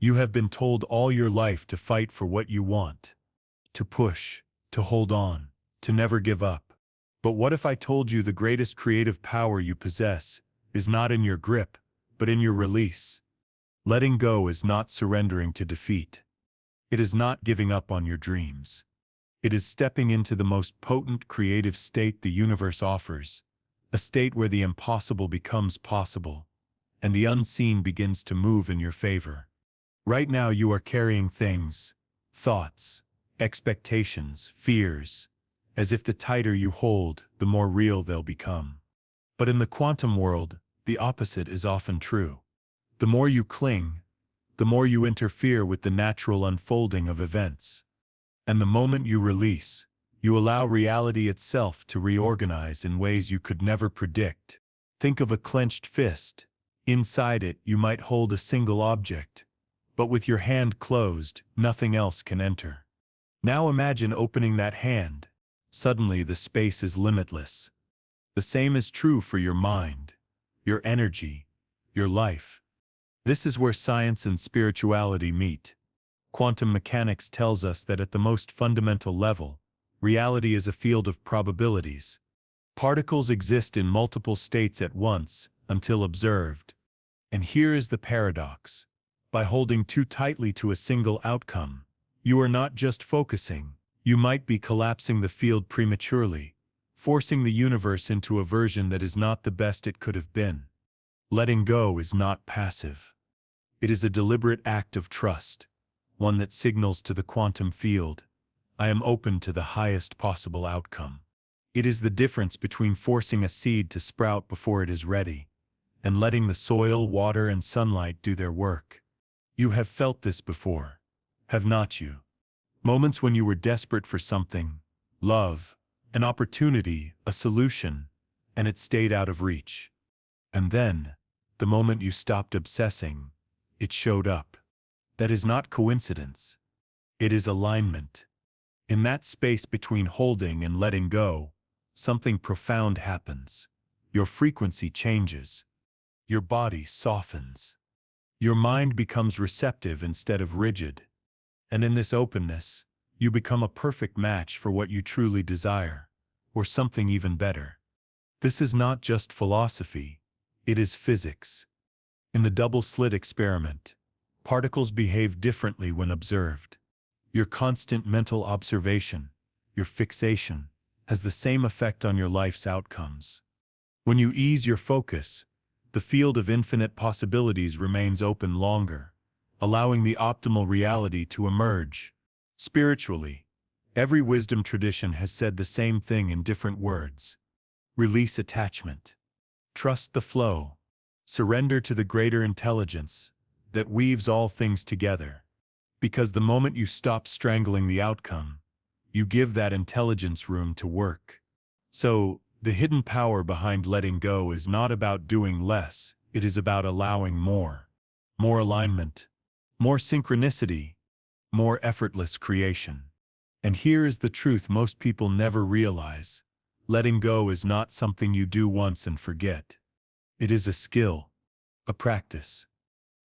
You have been told all your life to fight for what you want, to push, to hold on, to never give up. But what if I told you the greatest creative power you possess is not in your grip, but in your release? Letting go is not surrendering to defeat. It is not giving up on your dreams. It is stepping into the most potent creative state the universe offers, a state where the impossible becomes possible, and the unseen begins to move in your favor. Right now you are carrying things, thoughts, expectations, fears, as if the tighter you hold, the more real they'll become. But in the quantum world, the opposite is often true. The more you cling, the more you interfere with the natural unfolding of events. And the moment you release, you allow reality itself to reorganize in ways you could never predict. Think of a clenched fist. Inside it, you might hold a single object, but with your hand closed, nothing else can enter. Now imagine opening that hand. Suddenly the space is limitless. The same is true for your mind, your energy, your life. This is where science and spirituality meet. Quantum mechanics tells us that at the most fundamental level, reality is a field of probabilities. Particles exist in multiple states at once, until observed. And here is the paradox. By holding too tightly to a single outcome, you are not just focusing, you might be collapsing the field prematurely, forcing the universe into a version that is not the best it could have been. Letting go is not passive. It is a deliberate act of trust, one that signals to the quantum field, I am open to the highest possible outcome. It is the difference between forcing a seed to sprout before it is ready, and letting the soil, water, and sunlight do their work. You have felt this before, have not you? Moments when you were desperate for something, love, an opportunity, a solution, and it stayed out of reach. And then, the moment you stopped obsessing, it showed up. That is not coincidence. It is alignment. In that space between holding and letting go, something profound happens. Your frequency changes. Your body softens. Your mind becomes receptive instead of rigid. And in this openness, you become a perfect match for what you truly desire, or something even better. This is not just philosophy, it is physics. In the double-slit experiment, particles behave differently when observed. Your constant mental observation, your fixation, has the same effect on your life's outcomes. When you ease your focus, the field of infinite possibilities remains open longer, allowing the optimal reality to emerge. Spiritually, every wisdom tradition has said the same thing in different words. Release attachment. Trust the flow. Surrender to the greater intelligence that weaves all things together. Because the moment you stop strangling the outcome, you give that intelligence room to work. So, the hidden power behind letting go is not about doing less, it is about allowing more. More alignment, more synchronicity, more effortless creation. And here is the truth most people never realize. Letting go is not something you do once and forget. It is a skill, a practice,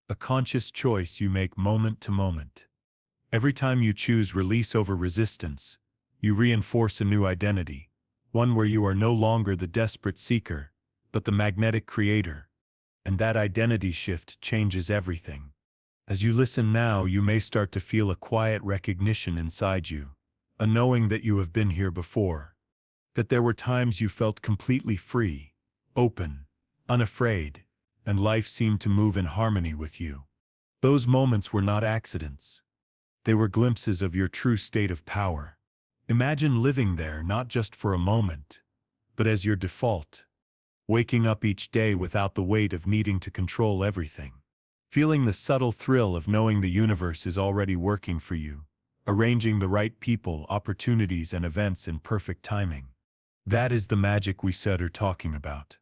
a conscious choice you make moment to moment. Every time you choose release over resistance, you reinforce a new identity. One where you are no longer the desperate seeker, but the magnetic creator. And that identity shift changes everything. As you listen now, you may start to feel a quiet recognition inside you, a knowing that you have been here before, that there were times you felt completely free, open, unafraid, and life seemed to move in harmony with you. Those moments were not accidents. They were glimpses of your true state of power. Imagine living there not just for a moment, but as your default, waking up each day without the weight of needing to control everything, feeling the subtle thrill of knowing the universe is already working for you, arranging the right people, opportunities, and events in perfect timing. That is the magic we are talking about.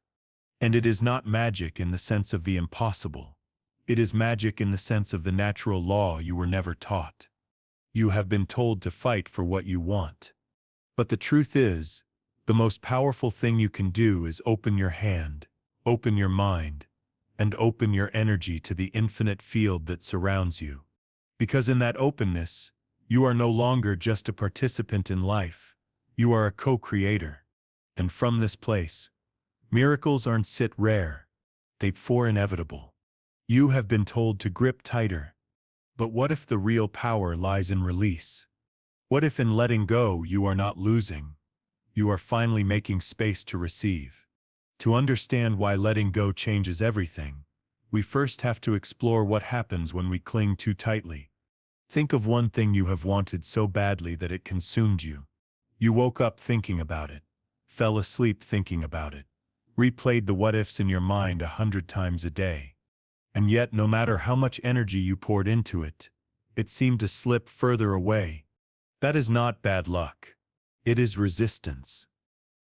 And it is not magic in the sense of the impossible. It is magic in the sense of the natural law you were never taught. You have been told to fight for what you want. But the truth is, the most powerful thing you can do is open your hand, open your mind, and open your energy to the infinite field that surrounds you. Because in that openness, you are no longer just a participant in life, you are a co-creator. And from this place, miracles aren't sit rare, they for inevitable. You have been told to grip tighter, but what if the real power lies in release? What if in letting go you are not losing, you are finally making space to receive? To understand why letting go changes everything, we first have to explore what happens when we cling too tightly. Think of one thing you have wanted so badly that it consumed you. You woke up thinking about it, fell asleep thinking about it, replayed the what-ifs in your mind 100 times a day. And yet, no matter how much energy you poured into it, it seemed to slip further away. That is not bad luck. It is resistance.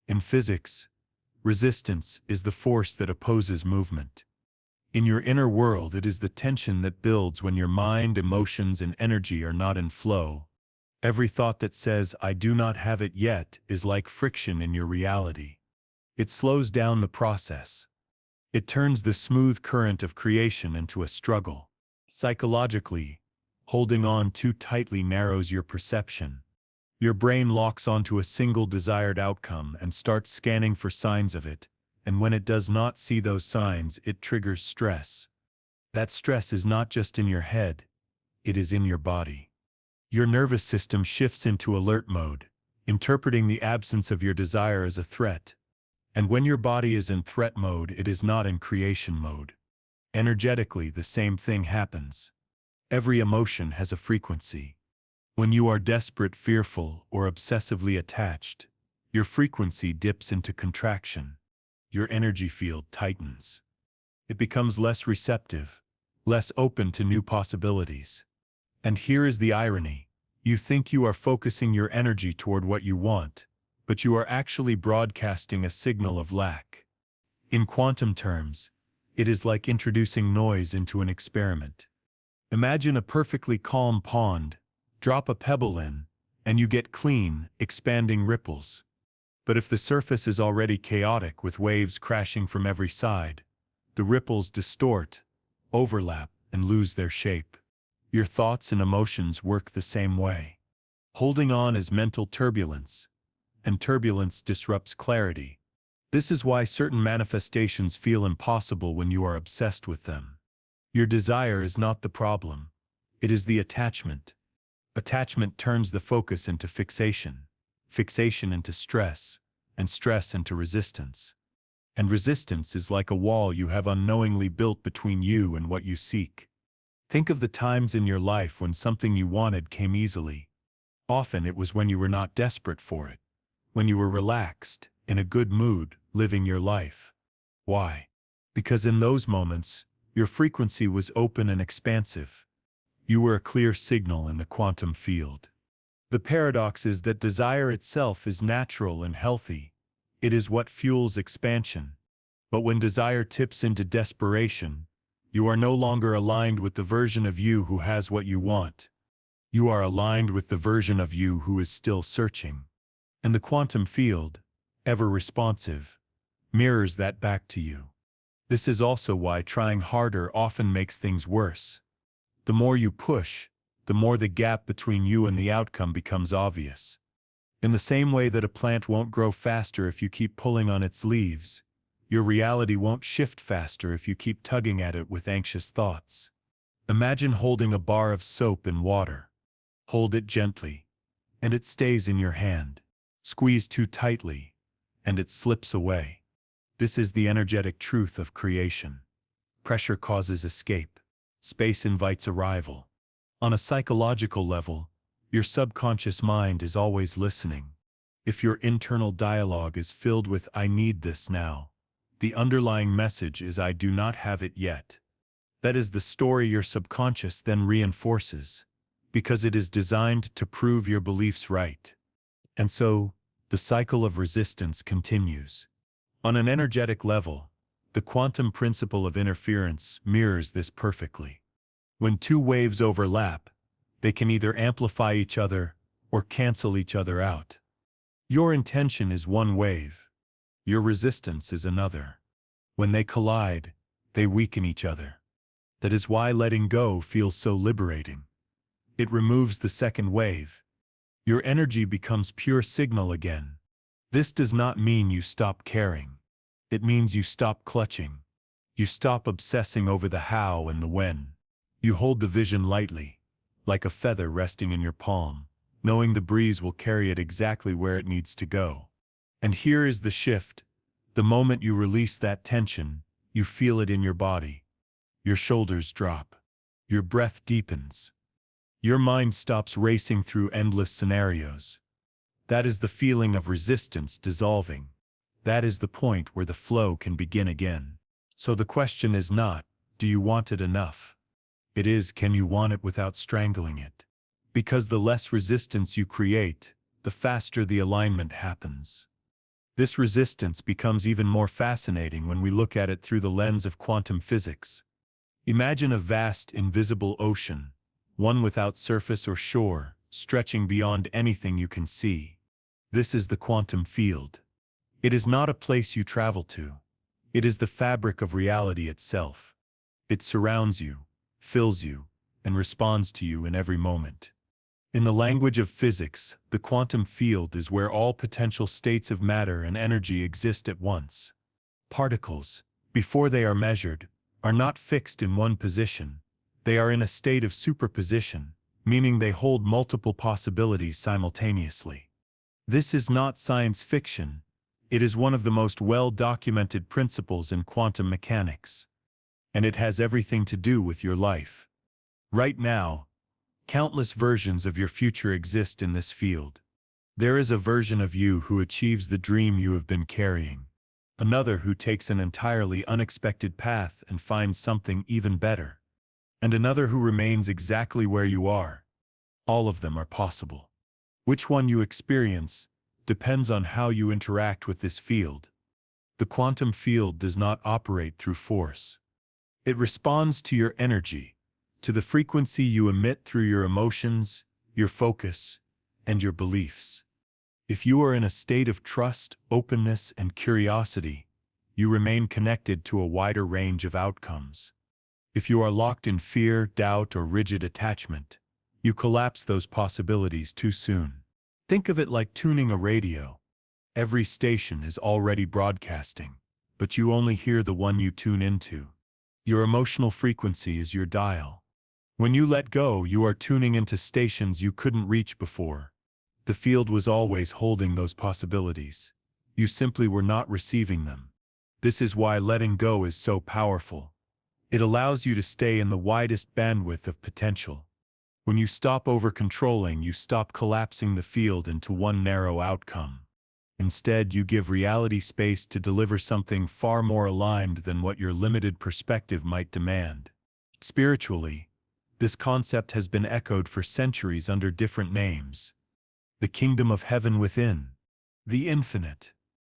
In physics, resistance is the force that opposes movement. In your inner world, it is the tension that builds when your mind, emotions, and energy are not in flow. Every thought that says, "I do not have it yet," is like friction in your reality. It slows down the process. It turns the smooth current of creation into a struggle. Psychologically, holding on too tightly narrows your perception. Your brain locks onto a single desired outcome and starts scanning for signs of it, and when it does not see those signs, it triggers stress. That stress is not just in your head, it is in your body. Your nervous system shifts into alert mode, interpreting the absence of your desire as a threat. And when your body is in threat mode, it is not in creation mode. Energetically, the same thing happens. Every emotion has a frequency. When you are desperate, fearful, or obsessively attached, your frequency dips into contraction. Your energy field tightens. It becomes less receptive, less open to new possibilities. And here is the irony. You think you are focusing your energy toward what you want, but you are actually broadcasting a signal of lack. In quantum terms, it is like introducing noise into an experiment. Imagine a perfectly calm pond, drop a pebble in, and you get clean, expanding ripples. But if the surface is already chaotic with waves crashing from every side, the ripples distort, overlap, and lose their shape. Your thoughts and emotions work the same way. Holding on is mental turbulence, and turbulence disrupts clarity. This is why certain manifestations feel impossible when you are obsessed with them. Your desire is not the problem. It is the attachment. Attachment turns the focus into fixation, fixation into stress, and stress into resistance. And resistance is like a wall you have unknowingly built between you and what you seek. Think of the times in your life when something you wanted came easily. Often it was when you were not desperate for it, when you were relaxed, in a good mood, living your life. Why? Because in those moments, your frequency was open and expansive. You were a clear signal in the quantum field. The paradox is that desire itself is natural and healthy. It is what fuels expansion. But when desire tips into desperation, you are no longer aligned with the version of you who has what you want. You are aligned with the version of you who is still searching. And the quantum field, ever responsive, mirrors that back to you. This is also why trying harder often makes things worse. The more you push, the more the gap between you and the outcome becomes obvious. In the same way that a plant won't grow faster if you keep pulling on its leaves, your reality won't shift faster if you keep tugging at it with anxious thoughts. Imagine holding a bar of soap in water. Hold it gently, and it stays in your hand. Squeeze too tightly, and it slips away. This is the energetic truth of creation. Pressure causes escape. Space invites arrival. On a psychological level, your subconscious mind is always listening. If your internal dialogue is filled with "I need this now," the underlying message is "I do not have it yet." That is the story your subconscious then reinforces, because it is designed to prove your beliefs right. And so, the cycle of resistance continues. On an energetic level, the quantum principle of interference mirrors this perfectly. When two waves overlap, they can either amplify each other or cancel each other out. Your intention is one wave. Your resistance is another. When they collide, They weaken each other. That is why letting go feels so liberating. It removes the second wave. Your energy becomes pure signal again. This does not mean you stop caring. It means you stop clutching. You stop obsessing over the how and the when. You hold the vision lightly, like a feather resting in your palm, knowing the breeze will carry it exactly where it needs to go. And here is the shift. The moment you release that tension, you feel it in your body. Your shoulders drop. Your breath deepens. Your mind stops racing through endless scenarios. That is the feeling of resistance dissolving. That is the point where the flow can begin again. So the question is not, do you want it enough? It is, can you want it without strangling it? Because the less resistance you create, the faster the alignment happens. This resistance becomes even more fascinating when we look at it through the lens of quantum physics. Imagine a vast, invisible ocean, one without surface or shore, stretching beyond anything you can see. This is the quantum field. It is not a place you travel to. It is the fabric of reality itself. It surrounds you, fills you, and responds to you in every moment. In the language of physics, the quantum field is where all potential states of matter and energy exist at once. Particles, before they are measured, are not fixed in one position. They are in a state of superposition, meaning they hold multiple possibilities simultaneously. This is not science fiction. It is one of the most well-documented principles in quantum mechanics. And it has everything to do with your life. Right now, countless versions of your future exist in this field. There is a version of you who achieves the dream you have been carrying. Another who takes an entirely unexpected path and finds something even better. And another who remains exactly where you are. All of them are possible. Which one you experience depends on how you interact with this field. The quantum field does not operate through force. It responds to your energy, to the frequency you emit through your emotions, your focus, and your beliefs. If you are in a state of trust, openness, and curiosity, you remain connected to a wider range of outcomes. If you are locked in fear, doubt, or rigid attachment, you collapse those possibilities too soon. Think of it like tuning a radio. Every station is already broadcasting, but you only hear the one you tune into. Your emotional frequency is your dial. When you let go, you are tuning into stations you couldn't reach before. The field was always holding those possibilities. You simply were not receiving them. This is why letting go is so powerful. It allows you to stay in the widest bandwidth of potential. When you stop over-controlling, you stop collapsing the field into one narrow outcome. Instead, you give reality space to deliver something far more aligned than what your limited perspective might demand. Spiritually, this concept has been echoed for centuries under different names. The kingdom of heaven within, the infinite,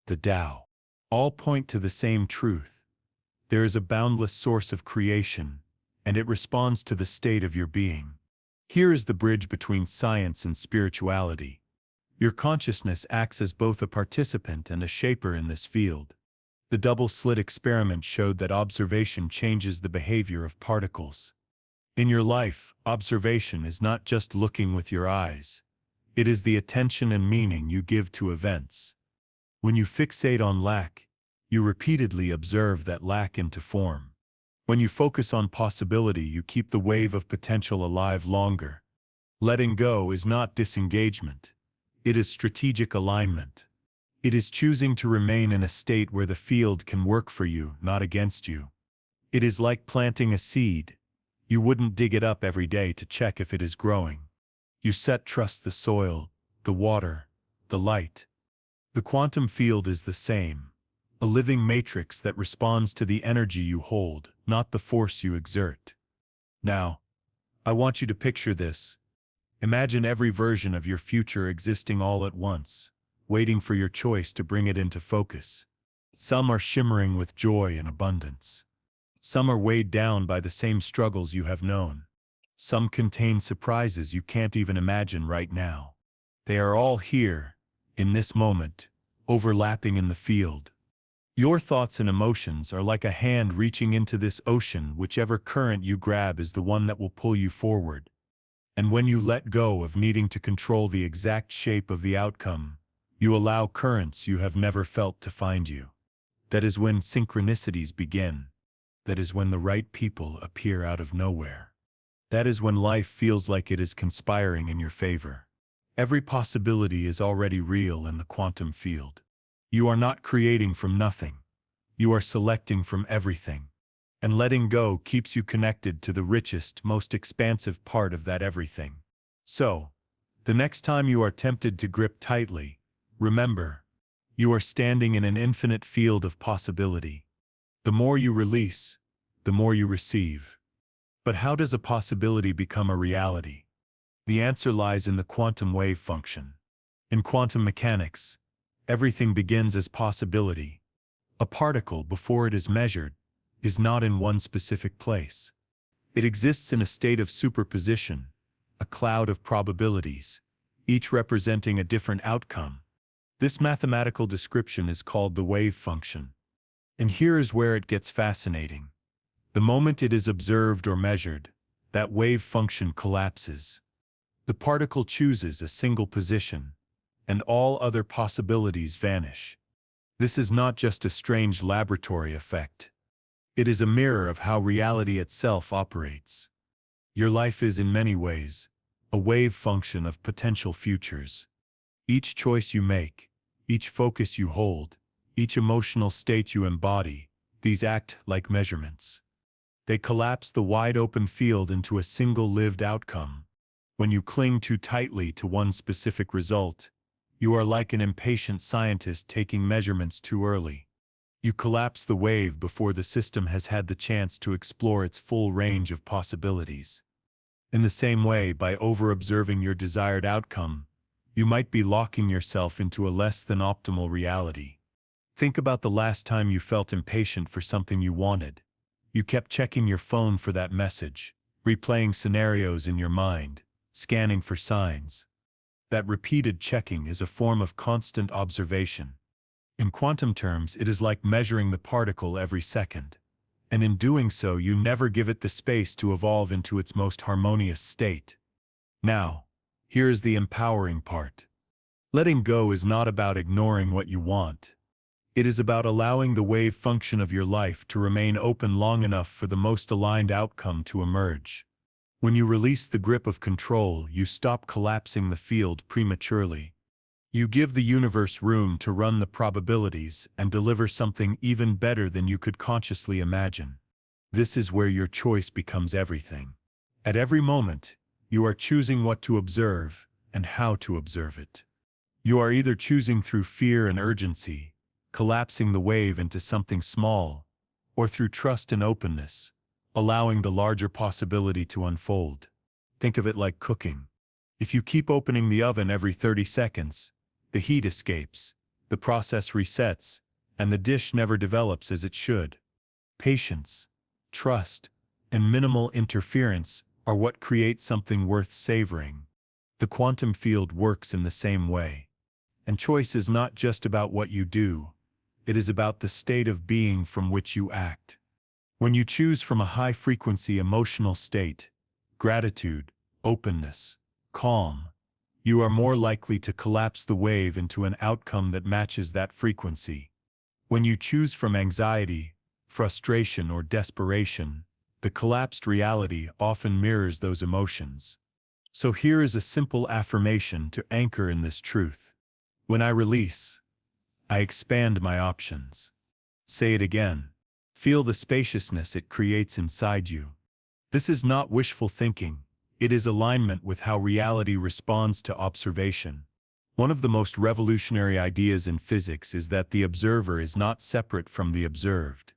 the Tao, all point to the same truth. There is a boundless source of creation, and it responds to the state of your being. Here is the bridge between science and spirituality. Your consciousness acts as both a participant and a shaper in this field. The double-slit experiment showed that observation changes the behavior of particles. In your life, observation is not just looking with your eyes. It is the attention and meaning you give to events. When you fixate on lack, you repeatedly observe that lack into form. When you focus on possibility, you keep the wave of potential alive longer. Letting go is not disengagement. It is strategic alignment. It is choosing to remain in a state where the field can work for you, not against you. It is like planting a seed. You wouldn't dig it up every day to check if it is growing. You trust the soil, the water, the light. The quantum field is the same. A living matrix that responds to the energy you hold, not the force you exert. Now, I want you to picture this. Imagine every version of your future existing all at once, waiting for your choice to bring it into focus. Some are shimmering with joy and abundance. Some are weighed down by the same struggles you have known. Some contain surprises you can't even imagine right now. They are all here, in this moment, overlapping in the field. Your thoughts and emotions are like a hand reaching into this ocean. Whichever current you grab is the one that will pull you forward. And when you let go of needing to control the exact shape of the outcome, you allow currents you have never felt to find you. That is when synchronicities begin. That is when the right people appear out of nowhere. That is when life feels like it is conspiring in your favor. Every possibility is already real in the quantum field. You are not creating from nothing. You are selecting from everything. And letting go keeps you connected to the richest, most expansive part of that everything. So, the next time you are tempted to grip tightly, remember, you are standing in an infinite field of possibility. The more you release, the more you receive. But how does a possibility become a reality? The answer lies in the quantum wave function. In quantum mechanics, everything begins as possibility. A particle, before it is measured, is not in one specific place. It exists in a state of superposition, a cloud of probabilities, each representing a different outcome. This mathematical description is called the wave function. And here is where it gets fascinating. The moment it is observed or measured, that wave function collapses. The particle chooses a single position, and all other possibilities vanish. This is not just a strange laboratory effect. It is a mirror of how reality itself operates. Your life is, in many ways, a wave function of potential futures. Each choice you make, each focus you hold, each emotional state you embody, these act like measurements. They collapse the wide-open field into a single lived outcome. When you cling too tightly to one specific result, you are like an impatient scientist taking measurements too early. You collapse the wave before the system has had the chance to explore its full range of possibilities. In the same way, by over-observing your desired outcome, you might be locking yourself into a less than optimal reality. Think about the last time you felt impatient for something you wanted. You kept checking your phone for that message, replaying scenarios in your mind, scanning for signs. That repeated checking is a form of constant observation. In quantum terms, it is like measuring the particle every second. And in doing so, you never give it the space to evolve into its most harmonious state. Now, here is the empowering part. Letting go is not about ignoring what you want. It is about allowing the wave function of your life to remain open long enough for the most aligned outcome to emerge. When you release the grip of control, you stop collapsing the field prematurely. You give the universe room to run the probabilities and deliver something even better than you could consciously imagine. This is where your choice becomes everything. At every moment, you are choosing what to observe and how to observe it. You are either choosing through fear and urgency, collapsing the wave into something small, or through trust and openness, allowing the larger possibility to unfold. Think of it like cooking. If you keep opening the oven every 30 seconds, the heat escapes, the process resets, and the dish never develops as it should. Patience, trust, and minimal interference are what create something worth savoring. The quantum field works in the same way. And choice is not just about what you do, it is about the state of being from which you act. When you choose from a high-frequency emotional state, gratitude, openness, calm, you are more likely to collapse the wave into an outcome that matches that frequency. When you choose from anxiety, frustration, or desperation, the collapsed reality often mirrors those emotions. So here is a simple affirmation to anchor in this truth. When I release, I expand my options. Say it again. Feel the spaciousness it creates inside you. This is not wishful thinking. It is alignment with how reality responds to observation. One of the most revolutionary ideas in physics is that the observer is not separate from the observed.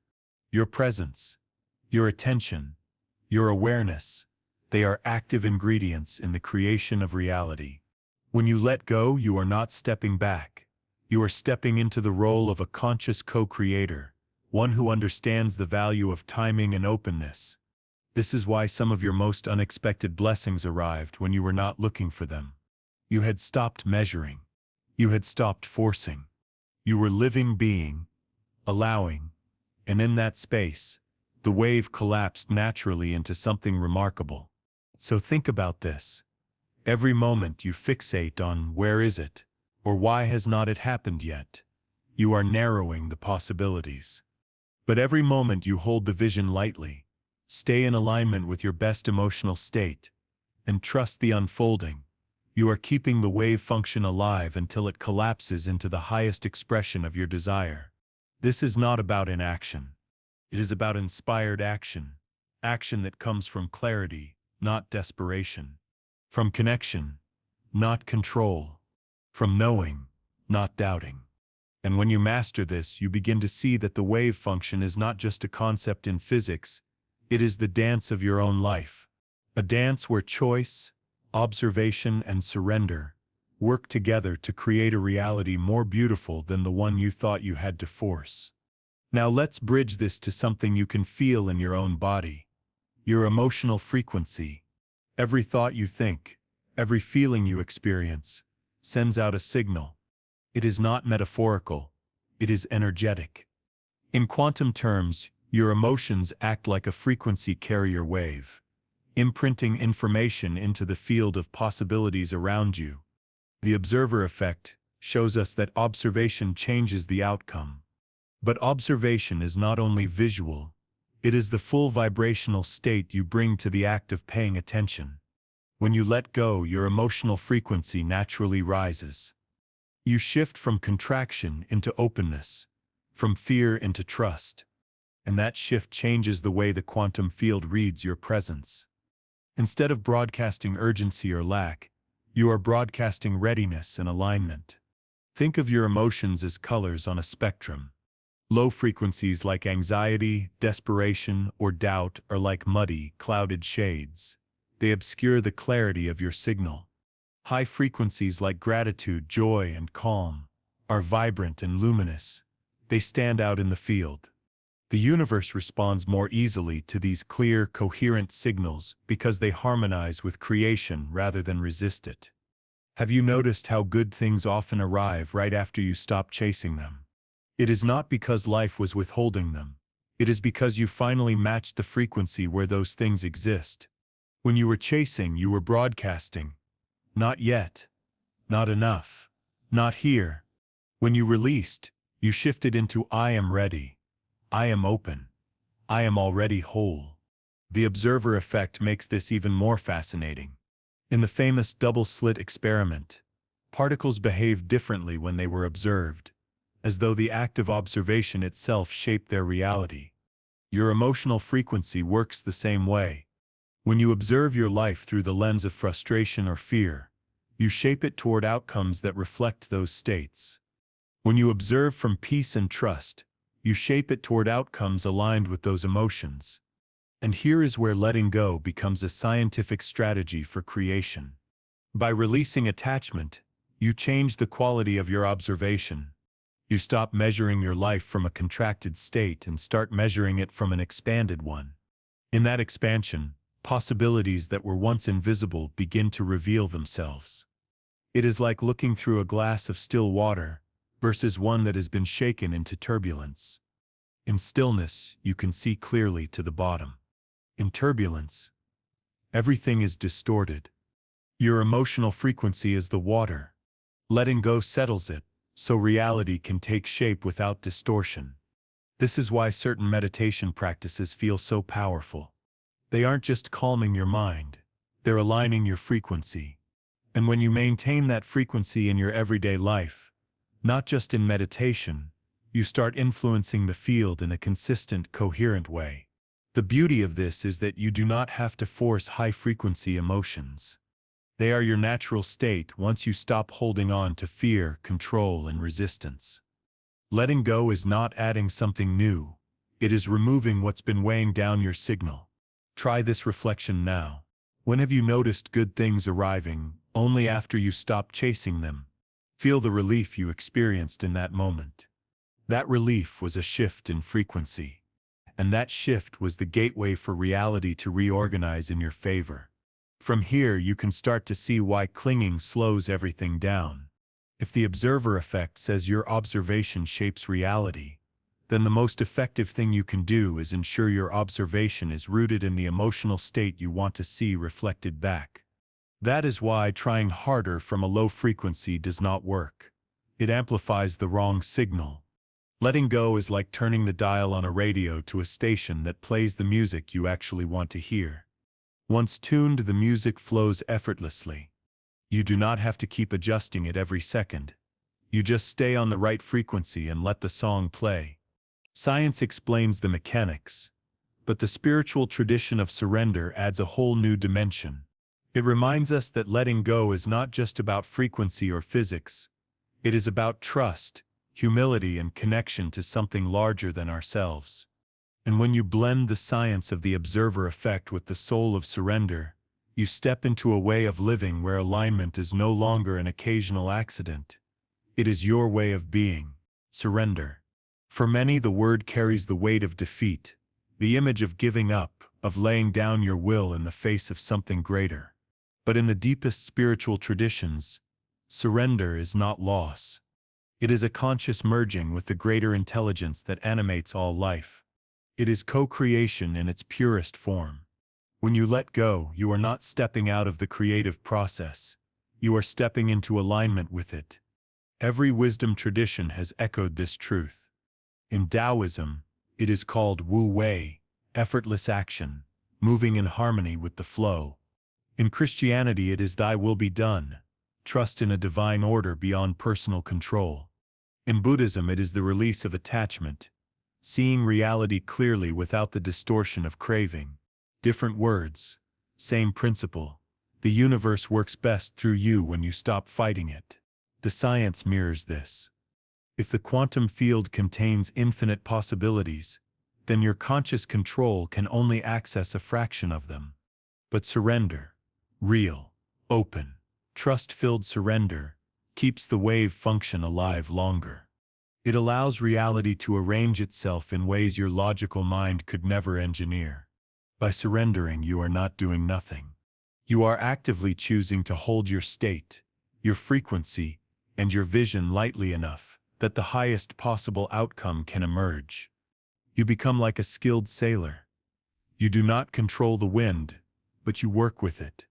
Your presence, your attention, your awareness, they are active ingredients in the creation of reality. When you let go, you are not stepping back. You are stepping into the role of a conscious co-creator, one who understands the value of timing and openness. This is why some of your most unexpected blessings arrived when you were not looking for them. You had stopped measuring. You had stopped forcing. You were living being, allowing, and in that space, the wave collapsed naturally into something remarkable. So think about this. Every moment you fixate on where is it, or why has not it happened yet, you are narrowing the possibilities. But every moment you hold the vision lightly, stay in alignment with your best emotional state, and trust the unfolding, you are keeping the wave function alive until it collapses into the highest expression of your desire. This is not about inaction. It is about inspired action, action that comes from clarity, not desperation, from connection, not control, from knowing, not doubting. And when you master this, you begin to see that the wave function is not just a concept in physics, it is the dance of your own life. A dance where choice, observation, and surrender work together to create a reality more beautiful than the one you thought you had to force. Now let's bridge this to something you can feel in your own body. Your emotional frequency. Every thought you think, every feeling you experience, sends out a signal. It is not metaphorical, it is energetic. In quantum terms, your emotions act like a frequency carrier wave, imprinting information into the field of possibilities around you. The observer effect shows us that observation changes the outcome. But observation is not only visual, it is the full vibrational state you bring to the act of paying attention. When you let go, your emotional frequency naturally rises. You shift from contraction into openness, from fear into trust, and that shift changes the way the quantum field reads your presence. Instead of broadcasting urgency or lack, you are broadcasting readiness and alignment. Think of your emotions as colors on a spectrum. Low frequencies like anxiety, desperation, or doubt are like muddy, clouded shades. They obscure the clarity of your signal. High frequencies like gratitude, joy, and calm are vibrant and luminous. They stand out in the field. The universe responds more easily to these clear, coherent signals because they harmonize with creation rather than resist it. Have you noticed how good things often arrive right after you stop chasing them? It is not because life was withholding them. It is because you finally matched the frequency where those things exist. When you were chasing, you were broadcasting. Not yet. Not enough. Not here. When you released, you shifted into I am ready. I am open. I am already whole. The observer effect makes this even more fascinating. In the famous double-slit experiment, particles behaved differently when they were observed, as though the act of observation itself shaped their reality. Your emotional frequency works the same way. When you observe your life through the lens of frustration or fear, you shape it toward outcomes that reflect those states. When you observe from peace and trust, you shape it toward outcomes aligned with those emotions. And here is where letting go becomes a scientific strategy for creation. By releasing attachment, you change the quality of your observation. You stop measuring your life from a contracted state and start measuring it from an expanded one. In that expansion, possibilities that were once invisible begin to reveal themselves. It is like looking through a glass of still water versus one that has been shaken into turbulence. In stillness, you can see clearly to the bottom. In turbulence, everything is distorted. Your emotional frequency is the water. Letting go settles it, so reality can take shape without distortion. This is why certain meditation practices feel so powerful. They aren't just calming your mind, they're aligning your frequency. And when you maintain that frequency in your everyday life, not just in meditation, you start influencing the field in a consistent, coherent way. The beauty of this is that you do not have to force high-frequency emotions. They are your natural state once you stop holding on to fear, control, and resistance. Letting go is not adding something new. It is removing what's been weighing down your signal. Try this reflection now. When have you noticed good things arriving only after you stopped chasing them? Feel the relief you experienced in that moment. That relief was a shift in frequency. And that shift was the gateway for reality to reorganize in your favor. From here, you can start to see why clinging slows everything down. If the observer effect says your observation shapes reality, then the most effective thing you can do is ensure your observation is rooted in the emotional state you want to see reflected back. That is why trying harder from a low frequency does not work. It amplifies the wrong signal. Letting go is like turning the dial on a radio to a station that plays the music you actually want to hear. Once tuned, the music flows effortlessly. You do not have to keep adjusting it every second. You just stay on the right frequency and let the song play. Science explains the mechanics, but the spiritual tradition of surrender adds a whole new dimension. It reminds us that letting go is not just about frequency or physics. It is about trust, humility, and connection to something larger than ourselves. And when you blend the science of the observer effect with the soul of surrender, you step into a way of living where alignment is no longer an occasional accident. It is your way of being. Surrender. For many, the word carries the weight of defeat, the image of giving up, of laying down your will in the face of something greater. But in the deepest spiritual traditions, surrender is not loss. It is a conscious merging with the greater intelligence that animates all life. It is co-creation in its purest form. When you let go, you are not stepping out of the creative process. You are stepping into alignment with it. Every wisdom tradition has echoed this truth. In Taoism, it is called Wu Wei, effortless action, moving in harmony with the flow. In Christianity, it is Thy will be done, trust in a divine order beyond personal control. In Buddhism, it is the release of attachment, seeing reality clearly without the distortion of craving. Different words, same principle. The universe works best through you when you stop fighting it. The science mirrors this. If the quantum field contains infinite possibilities, then your conscious control can only access a fraction of them. But surrender, real, open, trust-filled surrender, keeps the wave function alive longer. It allows reality to arrange itself in ways your logical mind could never engineer. By surrendering, you are not doing nothing. You are actively choosing to hold your state, your frequency, and your vision lightly enough that the highest possible outcome can emerge. You become like a skilled sailor. You do not control the wind, but you work with it.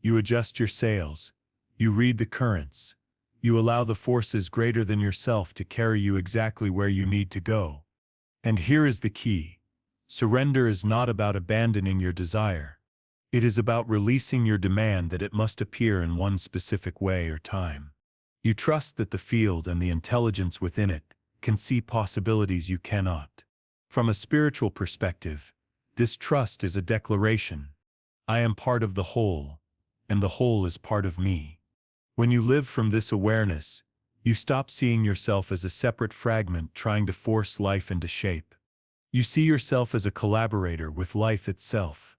You adjust your sails. You read the currents. You allow the forces greater than yourself to carry you exactly where you need to go. And here is the key. Surrender is not about abandoning your desire. It is about releasing your demand that it must appear in one specific way or time. You trust that the field and the intelligence within it can see possibilities you cannot. From a spiritual perspective, this trust is a declaration. I am part of the whole, and the whole is part of me. When you live from this awareness, you stop seeing yourself as a separate fragment trying to force life into shape. You see yourself as a collaborator with life itself.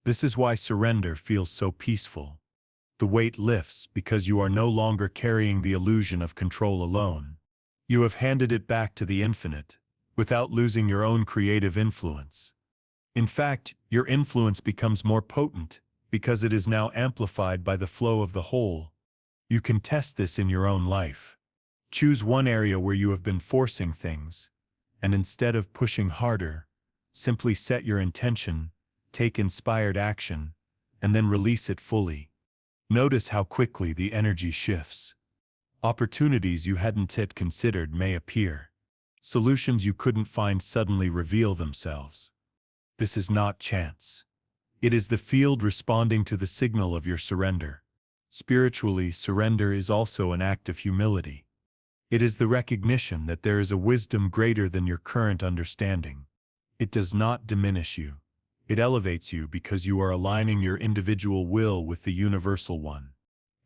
This is why surrender feels so peaceful. The weight lifts because you are no longer carrying the illusion of control alone. You have handed it back to the infinite, without losing your own creative influence. In fact, your influence becomes more potent because it is now amplified by the flow of the whole. You can test this in your own life. Choose one area where you have been forcing things, and instead of pushing harder, simply set your intention, take inspired action, and then release it fully. Notice how quickly the energy shifts. Opportunities you hadn't yet considered may appear. Solutions you couldn't find suddenly reveal themselves. This is not chance. It is the field responding to the signal of your surrender. Spiritually, surrender is also an act of humility. It is the recognition that there is a wisdom greater than your current understanding. It does not diminish you. It elevates you because you are aligning your individual will with the universal one.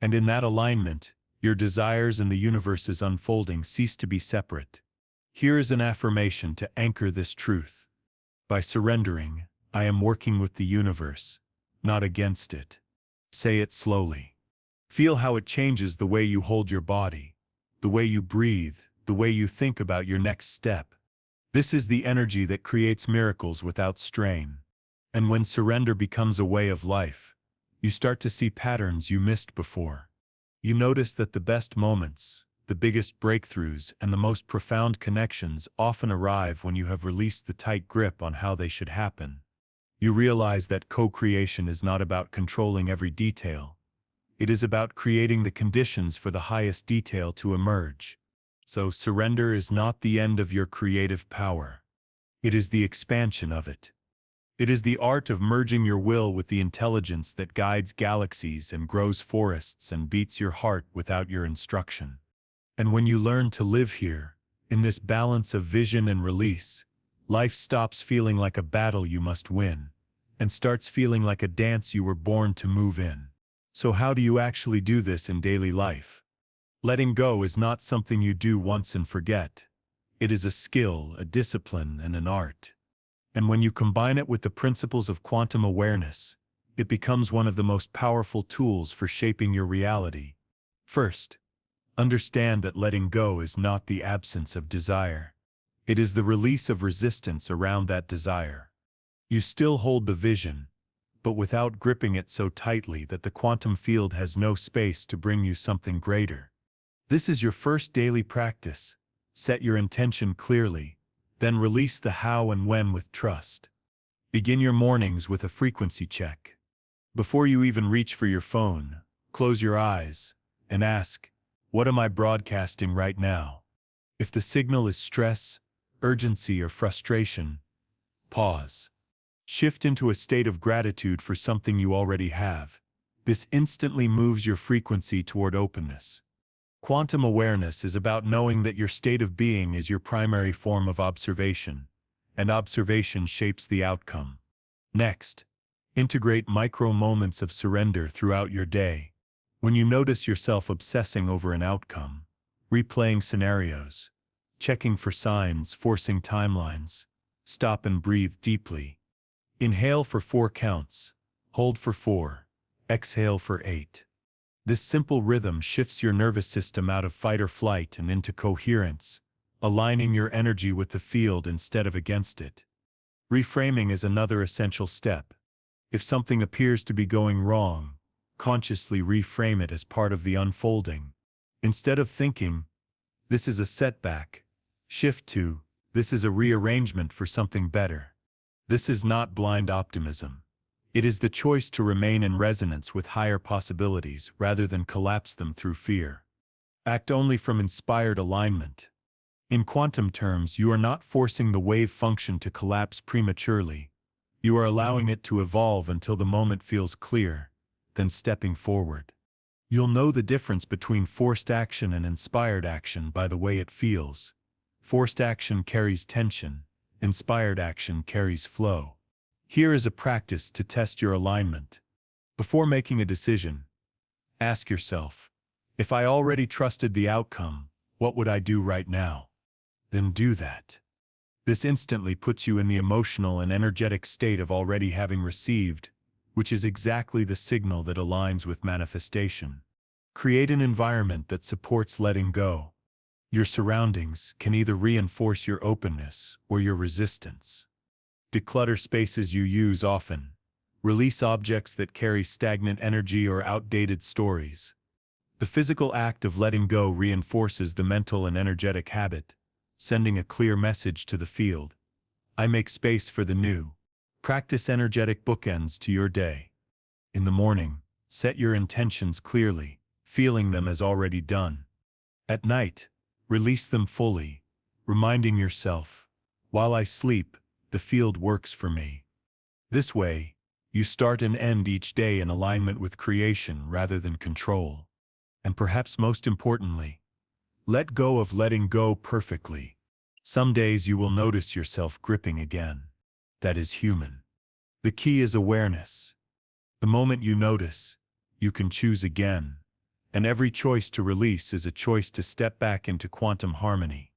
And in that alignment, your desires and the universe's unfolding cease to be separate. Here is an affirmation to anchor this truth. By surrendering, I am working with the universe, not against it. Say it slowly. Feel how it changes the way you hold your body, the way you breathe, the way you think about your next step. This is the energy that creates miracles without strain. And when surrender becomes a way of life, you start to see patterns you missed before. You notice that the best moments, the biggest breakthroughs and the most profound connections often arrive when you have released the tight grip on how they should happen. You realize that co-creation is not about controlling every detail. It is about creating the conditions for the highest detail to emerge. So surrender is not the end of your creative power. It is the expansion of it. It is the art of merging your will with the intelligence that guides galaxies and grows forests and beats your heart without your instruction. And when you learn to live here, in this balance of vision and release, life stops feeling like a battle you must win, and starts feeling like a dance you were born to move in. So how do you actually do this in daily life? Letting go is not something you do once and forget. It is a skill, a discipline, and an art. And when you combine it with the principles of quantum awareness, it becomes one of the most powerful tools for shaping your reality. First, understand that letting go is not the absence of desire. It is the release of resistance around that desire. You still hold the vision, but without gripping it so tightly that the quantum field has no space to bring you something greater. This is your first daily practice. Set your intention clearly, then release the how and when with trust. Begin your mornings with a frequency check. Before you even reach for your phone, close your eyes and ask, what am I broadcasting right now? If the signal is stress, urgency, or frustration, pause. Shift into a state of gratitude for something you already have. This instantly moves your frequency toward openness. Quantum awareness is about knowing that your state of being is your primary form of observation, and observation shapes the outcome. Next, integrate micro moments of surrender throughout your day. When you notice yourself obsessing over an outcome, replaying scenarios, checking for signs, forcing timelines, stop and breathe deeply. Inhale for 4 counts, hold for 4, exhale for 8. This simple rhythm shifts your nervous system out of fight or flight and into coherence, aligning your energy with the field instead of against it. Reframing is another essential step. If something appears to be going wrong, consciously reframe it as part of the unfolding. Instead of thinking, this is a setback, shift to, this is a rearrangement for something better. This is not blind optimism. It is the choice to remain in resonance with higher possibilities rather than collapse them through fear. Act only from inspired alignment. In quantum terms, you are not forcing the wave function to collapse prematurely. You are allowing it to evolve until the moment feels clear, then stepping forward. You'll know the difference between forced action and inspired action by the way it feels. Forced action carries tension. Inspired action carries flow. Here is a practice to test your alignment. Before making a decision, ask yourself, if I already trusted the outcome, what would I do right now? Then do that. This instantly puts you in the emotional and energetic state of already having received, which is exactly the signal that aligns with manifestation. Create an environment that supports letting go. Your surroundings can either reinforce your openness or your resistance. Declutter spaces you use often. Release objects that carry stagnant energy or outdated stories. The physical act of letting go reinforces the mental and energetic habit, sending a clear message to the field. I make space for the new. Practice energetic bookends to your day. In the morning, set your intentions clearly, feeling them as already done. At night, release them fully, reminding yourself, while I sleep, the field works for me. This way, you start and end each day in alignment with creation rather than control. And perhaps most importantly, let go of letting go perfectly. Some days you will notice yourself gripping again. That is human. The key is awareness. The moment you notice, you can choose again. And every choice to release is a choice to step back into quantum harmony.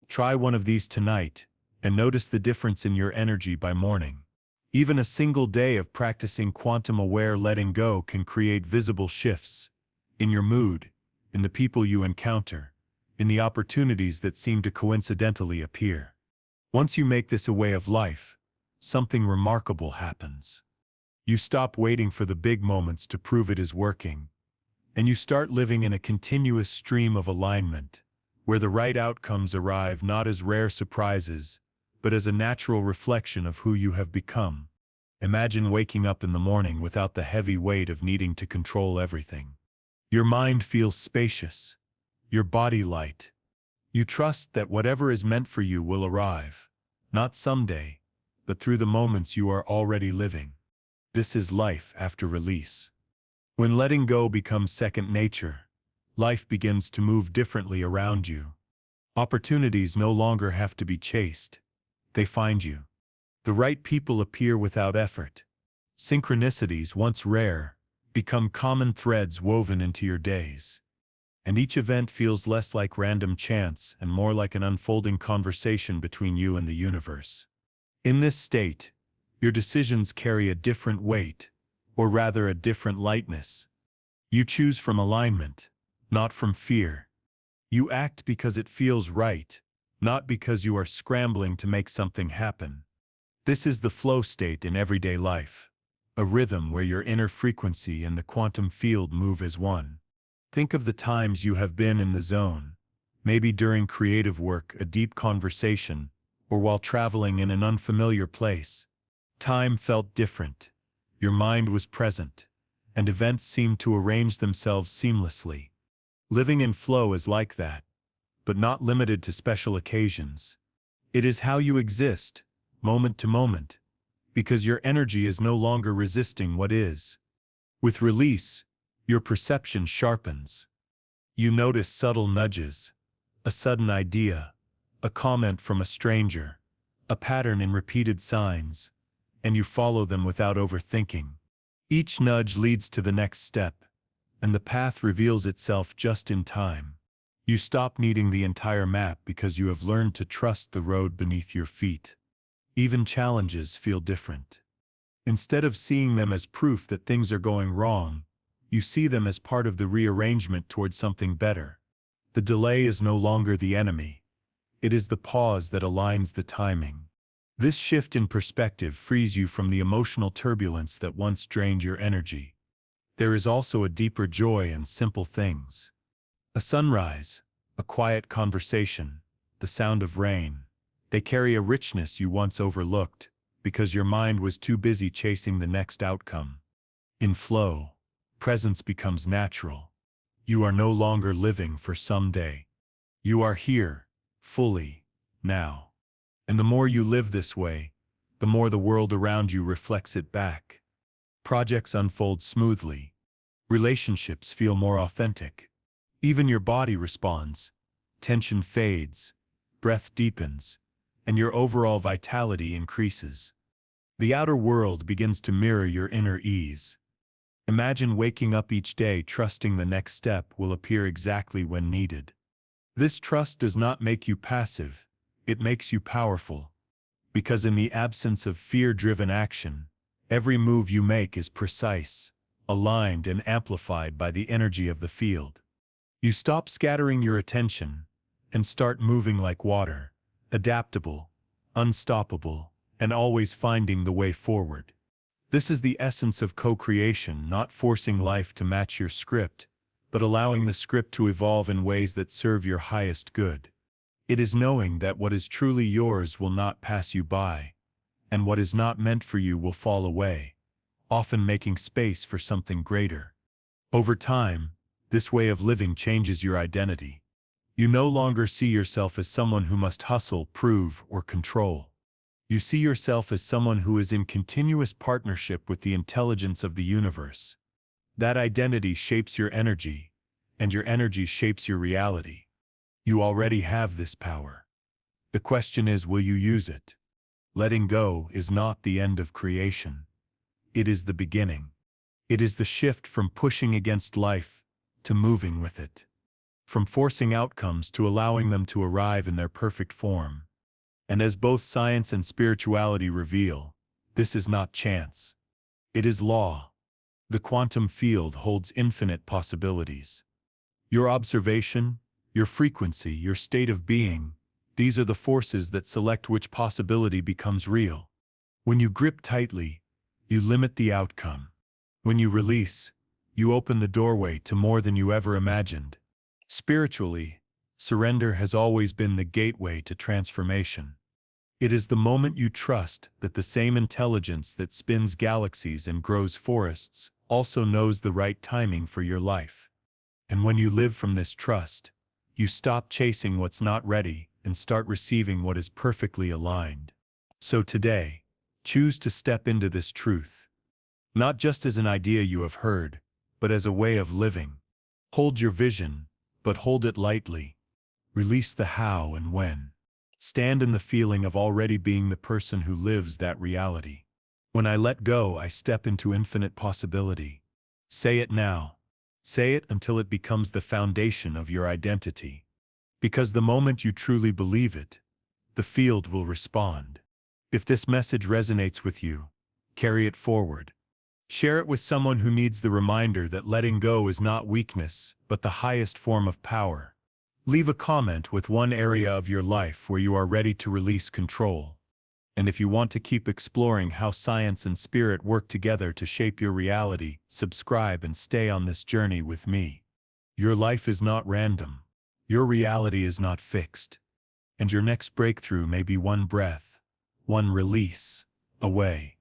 Try one of these tonight, and notice the difference in your energy by morning. Even a single day of practicing quantum-aware letting go can create visible shifts in your mood, in the people you encounter, in the opportunities that seem to coincidentally appear. Once you make this a way of life, something remarkable happens. You stop waiting for the big moments to prove it is working, and you start living in a continuous stream of alignment, where the right outcomes arrive not as rare surprises, but as a natural reflection of who you have become. Imagine waking up in the morning without the heavy weight of needing to control everything. Your mind feels spacious, your body light. You trust that whatever is meant for you will arrive, not someday, but through the moments you are already living. This is life after release. When letting go becomes second nature, life begins to move differently around you. Opportunities no longer have to be chased. They find you. The right people appear without effort. Synchronicities, once rare, become common threads woven into your days. And each event feels less like random chance and more like an unfolding conversation between you and the universe. In this state, your decisions carry a different weight, or rather a different lightness. You choose from alignment, not from fear. You act because it feels right, not because you are scrambling to make something happen. This is the flow state in everyday life, a rhythm where your inner frequency and the quantum field move as one. Think of the times you have been in the zone, maybe during creative work, a deep conversation, or while traveling in an unfamiliar place. Time felt different, your mind was present, and events seemed to arrange themselves seamlessly. Living in flow is like that, but not limited to special occasions. It is how you exist, moment to moment, because your energy is no longer resisting what is. With release, your perception sharpens. You notice subtle nudges, a sudden idea, a comment from a stranger, a pattern in repeated signs, and you follow them without overthinking. Each nudge leads to the next step, and the path reveals itself just in time. You stop needing the entire map because you have learned to trust the road beneath your feet. Even challenges feel different. Instead of seeing them as proof that things are going wrong, you see them as part of the rearrangement towards something better. The delay is no longer the enemy. It is the pause that aligns the timing. This shift in perspective frees you from the emotional turbulence that once drained your energy. There is also a deeper joy in simple things. A sunrise, a quiet conversation, the sound of rain. They carry a richness you once overlooked, because your mind was too busy chasing the next outcome. In flow, presence becomes natural. You are no longer living for someday. You are here, fully, now. And the more you live this way, the more the world around you reflects it back. Projects unfold smoothly. Relationships feel more authentic. Even your body responds. Tension fades, breath deepens, and your overall vitality increases. The outer world begins to mirror your inner ease. Imagine waking up each day trusting the next step will appear exactly when needed. This trust does not make you passive, it makes you powerful. Because in the absence of fear-driven action, every move you make is precise, aligned and amplified by the energy of the field. You stop scattering your attention and start moving like water, adaptable, unstoppable, and always finding the way forward. This is the essence of co-creation, not forcing life to match your script, but allowing the script to evolve in ways that serve your highest good. It is knowing that what is truly yours will not pass you by, and what is not meant for you will fall away, often making space for something greater. Over time, this way of living changes your identity. You no longer see yourself as someone who must hustle, prove, or control. You see yourself as someone who is in continuous partnership with the intelligence of the universe. That identity shapes your energy, and your energy shapes your reality. You already have this power. The question is, will you use it? Letting go is not the end of creation. It is the beginning. It is the shift from pushing against life to moving with it. From forcing outcomes to allowing them to arrive in their perfect form. And as both science and spirituality reveal, this is not chance. It is law. The quantum field holds infinite possibilities. Your observation, your frequency, your state of being, these are the forces that select which possibility becomes real. When you grip tightly, you limit the outcome. When you release, you open the doorway to more than you ever imagined. Spiritually, Surrender has always been the gateway to transformation. It is the moment you trust that the same intelligence that spins galaxies and grows forests also knows the right timing for your life. And when you live from this trust, you stop chasing what's not ready and start receiving what is perfectly aligned. So today, choose to step into this truth, not just as an idea you have heard, but as a way of living. Hold your vision, but hold it lightly. Release the how and when. Stand in the feeling of already being the person who lives that reality. When I let go, I step into infinite possibility. Say it now. Say it until it becomes the foundation of your identity. Because the moment you truly believe it, the field will respond. If this message resonates with you, carry it forward. Share it with someone who needs the reminder that letting go is not weakness, but the highest form of power. Leave a comment with one area of your life where you are ready to release control. And if you want to keep exploring how science and spirit work together to shape your reality, subscribe and stay on this journey with me. Your life is not random. Your reality is not fixed. And your next breakthrough may be one breath, one release away.